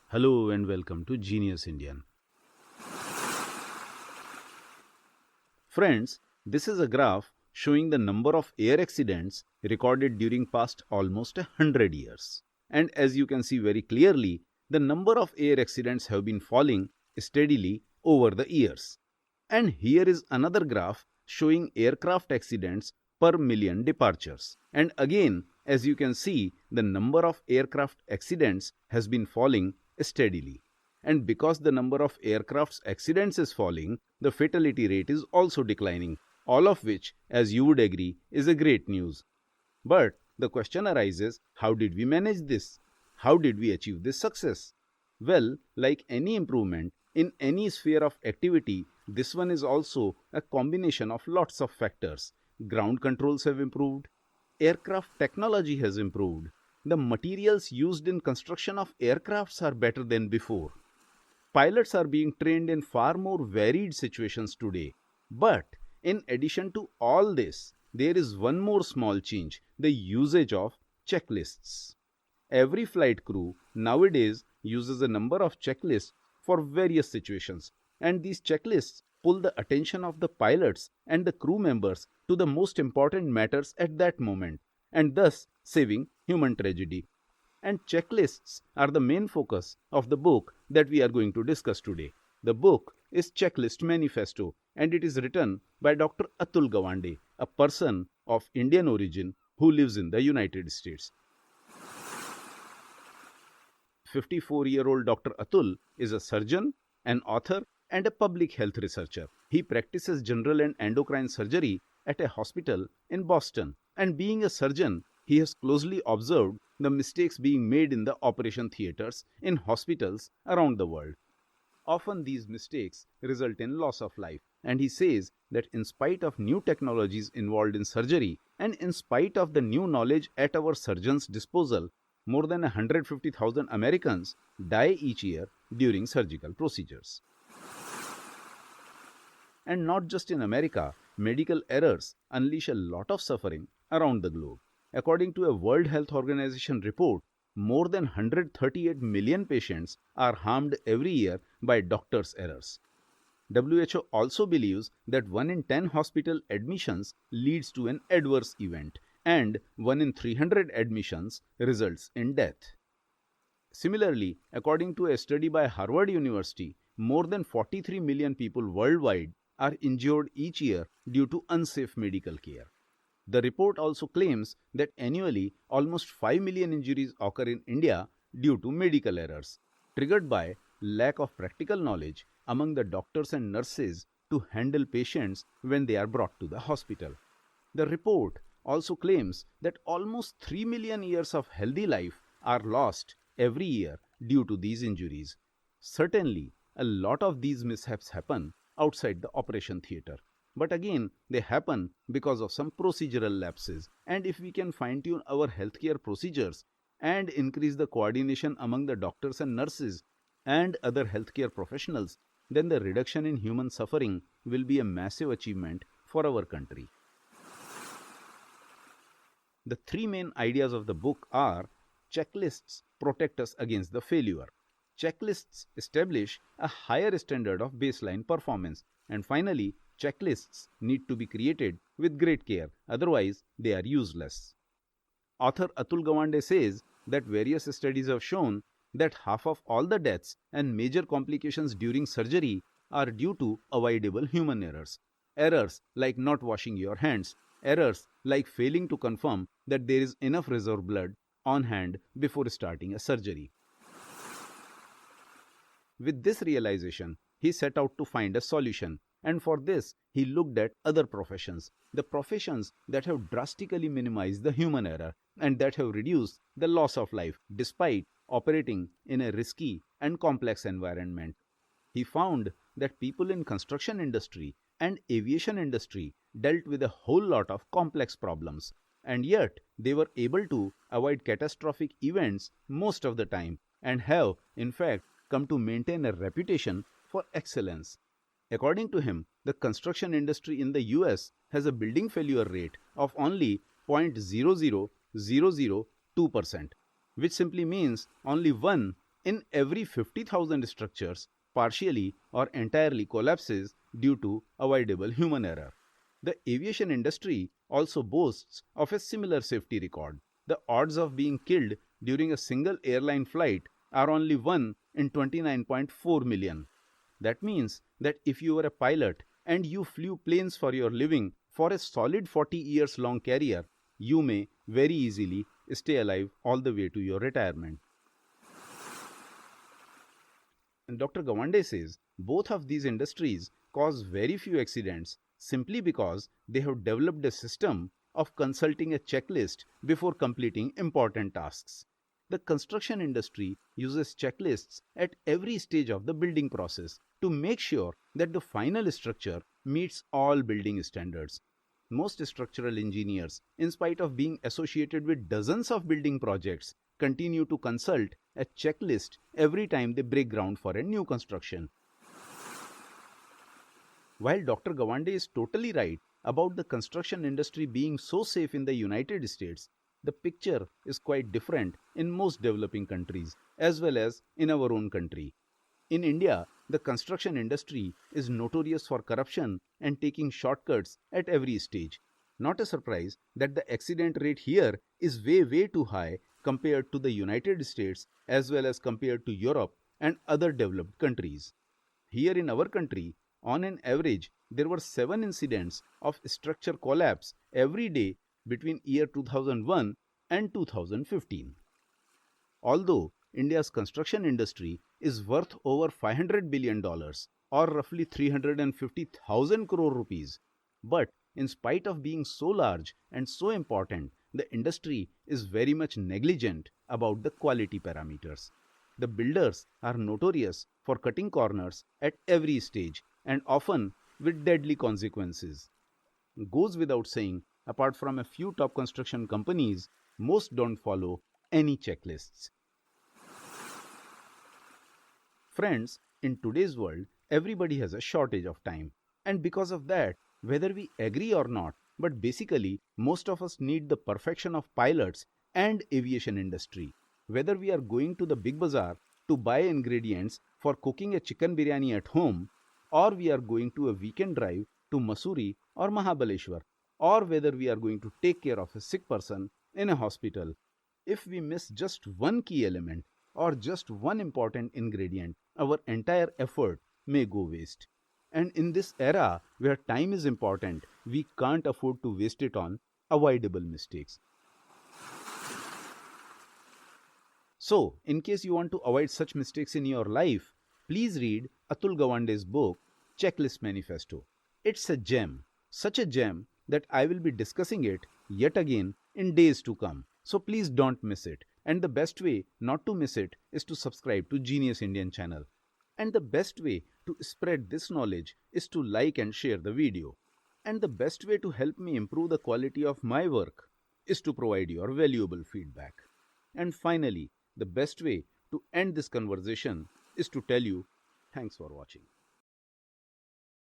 Hello and welcome to Genius Indian. Friends, this is a graph showing the number of air accidents recorded during past almost 100 years. And as you can see very clearly, the number of air accidents have been falling steadily over the years. And here is another graph showing aircraft accidents per million departures. And again, as you can see, the number of aircraft accidents has been falling steadily. And because the number of aircraft accidents is falling, the fatality rate is also declining, all of which, as you would agree, is a great news. But the question arises, how did we manage this? How did we achieve this success? Well, like any improvement in any sphere of activity, this one is also a combination of lots of factors. Ground controls have improved, aircraft technology has improved, the materials used in construction of aircrafts are better than before. Pilots are being trained in far more varied situations today. But in addition to all this, there is one more small change, the usage of checklists. Every flight crew nowadays uses a number of checklists for various situations, and these checklists pull the attention of the pilots and the crew members to the most important matters at that moment, and thus saving human tragedy. And checklists are the main focus of the book that we are going to discuss today. The book is Checklist Manifesto, and it is written by Dr. Atul Gawande, a person of Indian origin who lives in the United States. 54-year-old Dr. Atul is a surgeon, an author, and a public health researcher. He practices general and endocrine surgery at a hospital in Boston. And being a surgeon, he has closely observed the mistakes being made in the operation theaters in hospitals around the world. Often these mistakes result in loss of life, and he says that in spite of new technologies involved in surgery and in spite of the new knowledge at our surgeons' disposal, more than 150,000 Americans die each year during surgical procedures. And not just in America, medical errors unleash a lot of suffering around the globe. According to a World Health Organization report, more than 138 million patients are harmed every year by doctors' errors. WHO also believes that 1 in 10 hospital admissions leads to an adverse event, and 1 in 300 admissions results in death. Similarly, according to a study by Harvard University, more than 43 million people worldwide are injured each year due to unsafe medical care. The report also claims that annually almost 5 million injuries occur in India due to medical errors, triggered by lack of practical knowledge among the doctors and nurses to handle patients when they are brought to the hospital. The report also claims that almost 3 million years of healthy life are lost every year due to these injuries. Certainly, a lot of these mishaps happen outside the operation theater. But again, they happen because of some procedural lapses. And if we can fine-tune our healthcare procedures and increase the coordination among the doctors and nurses and other healthcare professionals, then the reduction in human suffering will be a massive achievement for our country. The three main ideas of the book are: checklists protect us against the failure. Checklists establish a higher standard of baseline performance. And finally, checklists need to be created with great care, otherwise they are useless. Author Atul Gawande says that various studies have shown that half of all the deaths and major complications during surgery are due to avoidable human errors. Errors like not washing your hands, errors like failing to confirm that there is enough reserve blood on hand before starting a surgery. With this realization, he set out to find a solution, and for this, he looked at other professions, the professions that have drastically minimized the human error and that have reduced the loss of life despite operating in a risky and complex environment. He found that people in construction industry and aviation industry dealt with a whole lot of complex problems, and yet they were able to avoid catastrophic events most of the time and have, in fact, come to maintain a reputation for excellence. According to him, the construction industry in the US has a building failure rate of only 0.00002%, which simply means only 1 in every 50,000 structures partially or entirely collapses due to avoidable human error. The aviation industry also boasts of a similar safety record. The odds of being killed during a single airline flight are only 1 in 29.4 million. That means that if you were a pilot and you flew planes for your living for a solid 40 years long career, you may very easily stay alive all the way to your retirement. And Dr. Gawande says both of these industries cause very few accidents simply because they have developed a system of consulting a checklist before completing important tasks. The construction industry uses checklists at every stage of the building process to make sure that the final structure meets all building standards. Most structural engineers, in spite of being associated with dozens of building projects, continue to consult a checklist every time they break ground for a new construction. While Dr. Gawande is totally right about the construction industry being so safe in the United States, the picture is quite different in most developing countries as well as in our own country. In India, the construction industry is notorious for corruption and taking shortcuts at every stage. Not a surprise that the accident rate here is way too high compared to the United States as well as compared to Europe and other developed countries. Here in our country, on an average, there were 7 incidents of structure collapse every day between year 2001 and 2015. Although India's construction industry is worth over $500 billion or roughly 350,000 crore rupees, but in spite of being so large and so important, the industry is very much negligent about the quality parameters. The builders are notorious for cutting corners at every stage and often with deadly consequences. Goes without saying, apart from a few top construction companies, most don't follow any checklists. Friends, in today's world, everybody has a shortage of time. And because of that, whether we agree or not, but basically, most of us need the perfection of pilots and aviation industry. Whether we are going to the big bazaar to buy ingredients for cooking a chicken biryani at home, or we are going to a weekend drive to Mussoorie or Mahabaleshwar, or whether we are going to take care of a sick person in a hospital, if we miss just one key element or just one important ingredient, our entire effort may go waste. And in this era where time is important, we can't afford to waste it on avoidable mistakes. So, in case you want to avoid such mistakes in your life, please read Atul Gawande's book, Checklist Manifesto. It's a gem, such a gem that I will be discussing it yet again in days to come. So please don't miss it. And the best way not to miss it is to subscribe to Genius Indian channel. And the best way to spread this knowledge is to like and share the video. And the best way to help me improve the quality of my work is to provide your valuable feedback. And finally, the best way to end this conversation is to tell you thanks for watching.